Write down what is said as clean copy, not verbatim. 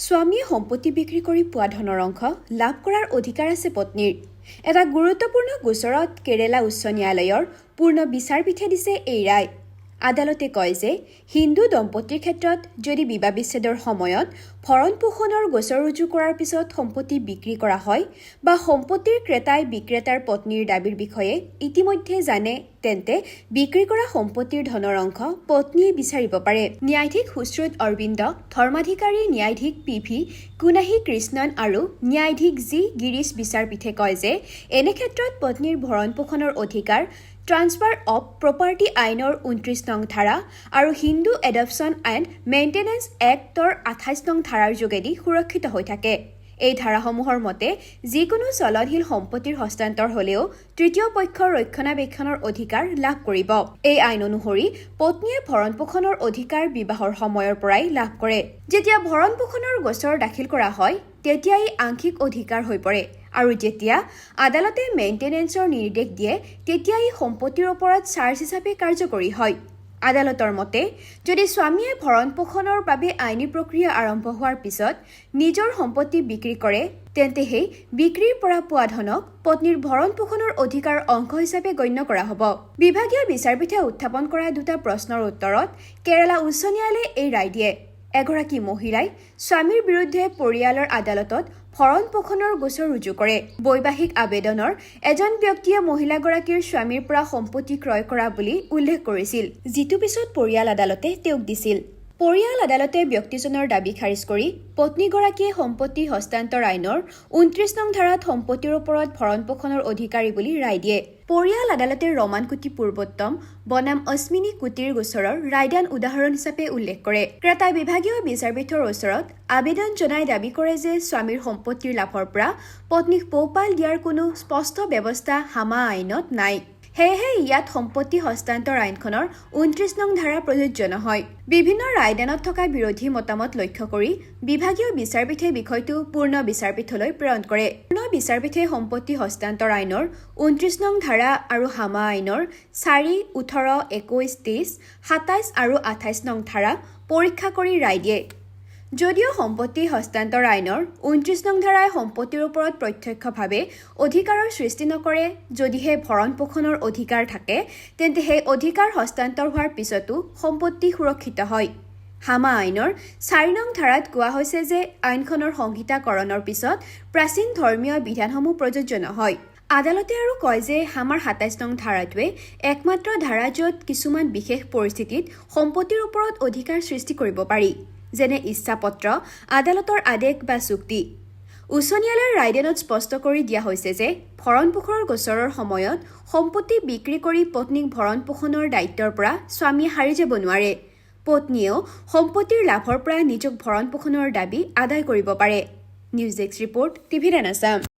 স্বামীয়ে সম্পত্তি বিক্ৰী কৰি পোৱা ধনৰ অংশ লাভ কৰাৰ অধিকাৰ আছে পত্নীৰ। এটা গুৰুত্বপূৰ্ণ গোচৰত কেৰালা উচ্চ ন্যায়ালয়ৰ পূৰ্ণ বিচাৰপীঠে দিছে এই ৰায়। আদালতে কয় যে হিন্দু দম্পতীৰ ক্ষেত্ৰত যদি বিবাহ বিচ্ছেদৰ সময়ত ভৰণ পোষণৰ গোচৰ ৰুজু কৰাৰ পিছত সম্পত্তি বিক্ৰী কৰা হয় বা সম্পত্তিৰ ক্ৰেতাই বিক্ৰেতাৰ পত্নীৰ দাবীৰ বিষয়ে ইতিমধ্যে জানে, তেন্তে বিক্ৰী কৰা সম্পত্তিৰ ধনৰ অংশ পত্নীয়ে বিচাৰিব পাৰে। ন্যায়াধীশ সুশ্ৰুত অৰবিন্দ, ধৰ্মাধিকাৰী ন্যায়াধীশ পি.ভি. কুনাহী কৃষ্ণন আৰু ন্যায়াধীশ জি. গিৰীশ বিচাৰপীঠে কয় যে এনে ক্ষেত্ৰত পত্নীৰ ভৰণ পোষণৰ অধিকাৰ ট্ৰান্সফাৰ অৱ প্ৰপাৰ্টি আইনৰ ২৯ নং ধাৰা আৰু Hindu adoption and maintenance actor ২৮ নং ধাৰাৰ যোগেদি সুৰক্ষিত হৈ থাকে। এই ধাৰাসমূহৰ মতে যিকোনো চলনশীল সম্পত্তিৰ হস্তান্তৰ হ'লেও তৃতীয় পক্ষৰ ৰক্ষণাবেক্ষণৰ অধিকাৰ লাভ কৰিব। এই আইন অনুসৰি পত্নীয়ে ভৰণ পোষণৰ অধিকাৰ বিবাহৰ সময়ৰ পৰাই লাভ কৰে। যেতিয়া ভৰণ পোষণৰ গোচৰ দাখিল কৰা হয় তেতিয়া ই আংশিক অধিকাৰ হৈ পৰে আৰু যেতিয়া আদালতে মেইনটেনেন্সৰ নিৰ্দেশ দিয়ে তেতিয়া ই সম্পত্তিৰ ওপৰত চাৰ্জ হিচাপে কাৰ্যকৰী হয়। আদালতৰ মতে যদি স্বামীয়ে ভৰণ পোষণৰ বাবে আইনী প্ৰক্ৰিয়া আৰম্ভ হোৱাৰ পিছত নিজৰ সম্পত্তি বিক্ৰী কৰে তেন্তে সেই বিক্ৰীৰ পৰা পোৱা ধনক পত্নীৰ ভৰণ পোষণৰ অধিকাৰ অংশ হিচাপে গণ্য কৰা হ'ব। বিভাগীয় বিচাৰপীঠে উত্থাপন কৰা দুটা প্ৰশ্নৰ উত্তৰত কেৰালা উচ্চ ন্যায়ালয়ে এই ৰায় দিয়ে। এগৰাকী মহিলাই স্বামীৰ বিৰুদ্ধে পৰিয়ালৰ আদালতত ভৰণ পোষণৰ গোচৰ ৰুজু কৰে। বৈবাহিক আবেদনৰ এজন ব্যক্তিয়ে মহিলাগৰাকীৰ স্বামীৰ পৰা সম্পত্তি ক্ৰয় কৰা বুলি উল্লেখ কৰিছিল, যিটো পিছত পৰিয়াল আদালতে তেওঁক দিছিল। পৰিয়াল আদালতে ব্যক্তিজনৰ দাবী খাৰিজ কৰি পত্নীগৰাকীয়ে সম্পত্তি হস্তান্তৰ আইনৰ ২৯ নং ধাৰাত সম্পত্তিৰ ওপৰত ভৰণ পোষণৰ অধিকাৰী বুলি ৰায় দিয়ে। পৰিয়াল আদালতে ৰমান কুটি পূৰ্বোত্তম বনাম অশ্মিনী কুটিৰ গোচৰৰ ৰায়দান উদাহৰণ হিচাপে উল্লেখ কৰে। ক্ৰেতাই বিভাগীয় বিচাৰপীঠৰ ওচৰত আবেদন জনাই দাবী কৰে যে স্বামীৰ সম্পত্তিৰ লাভৰ পৰা পত্নীক পোহপাল দিয়াৰ কোনো স্পষ্ট ব্যৱস্থা হামা আইনত নাই। সেয়েহে ইয়াত সম্পত্তি হস্তান্তৰ আইনখনৰ ২৯ নং ধাৰা প্ৰযোজ্য নহয়। বিভিন্ন ৰায়দানত থকা বিৰোধী মতামত লক্ষ্য কৰি বিভাগীয় বিচাৰপীঠে বিষয়টো পূৰ্ণ বিচাৰপীঠলৈ প্ৰেৰণ কৰে। পূৰ্ণ বিচাৰপীঠে সম্পত্তি হস্তান্তৰ আইনৰ ২৯ নং ধাৰা আৰু হামা আইনৰ ৪, ১৮, ২১, ২৩, ২৭ আৰু ২৮ নং ধাৰা পৰীক্ষা কৰি ৰায় দিয়ে। যদিও সম্পত্তি হস্তান্তৰ আইনৰ ২৯ নং ধাৰাই সম্পত্তিৰ ওপৰত প্ৰত্যক্ষভাৱে অধিকাৰৰ সৃষ্টি নকৰে, যদিহে ভৰণ পোষণৰ অধিকাৰ থাকে তেন্তে সেই অধিকাৰ হস্তান্তৰ হোৱাৰ পিছতো সম্পত্তি সুৰক্ষিত হয়। হামা আইনৰ ৪ নং ধাৰাত কোৱা হৈছে যে আইনখনৰ সংহিতাকৰণৰ পিছত প্ৰাচীন ধৰ্মীয় বিধানসমূহ প্ৰযোজ্য নহয়। আদালতে আৰু কয় যে হামাৰ ২৭ নং ধাৰাটোৱে একমাত্ৰ ধাৰা য'ত কিছুমান বিশেষ পৰিস্থিতিত সম্পত্তিৰ ওপৰত অধিকাৰ সৃষ্টি কৰিব পাৰি, যেনে ইচ্ছাপত্ৰ, আদালতৰ আদেশ বা চুক্তি। উচ্চ ন্যায়ালয়ৰ ৰায়দানত স্পষ্ট কৰি দিয়া হৈছে যে ভৰণ পোষণৰ গোচৰৰ সময়ত সম্পত্তি বিক্ৰী কৰি পত্নীক ভৰণ পোষণৰ দায়িত্বৰ পৰা স্বামীয়ে সাৰি যাব নোৱাৰে। পত্নীয়েও সম্পত্তিৰ লাভৰ পৰা নিজক ভৰণ পোষণৰ দাবী আদায় কৰিব পাৰে। নিউজ ডেস্ক ৰিপৰ্ট, টিভি10 আছাম।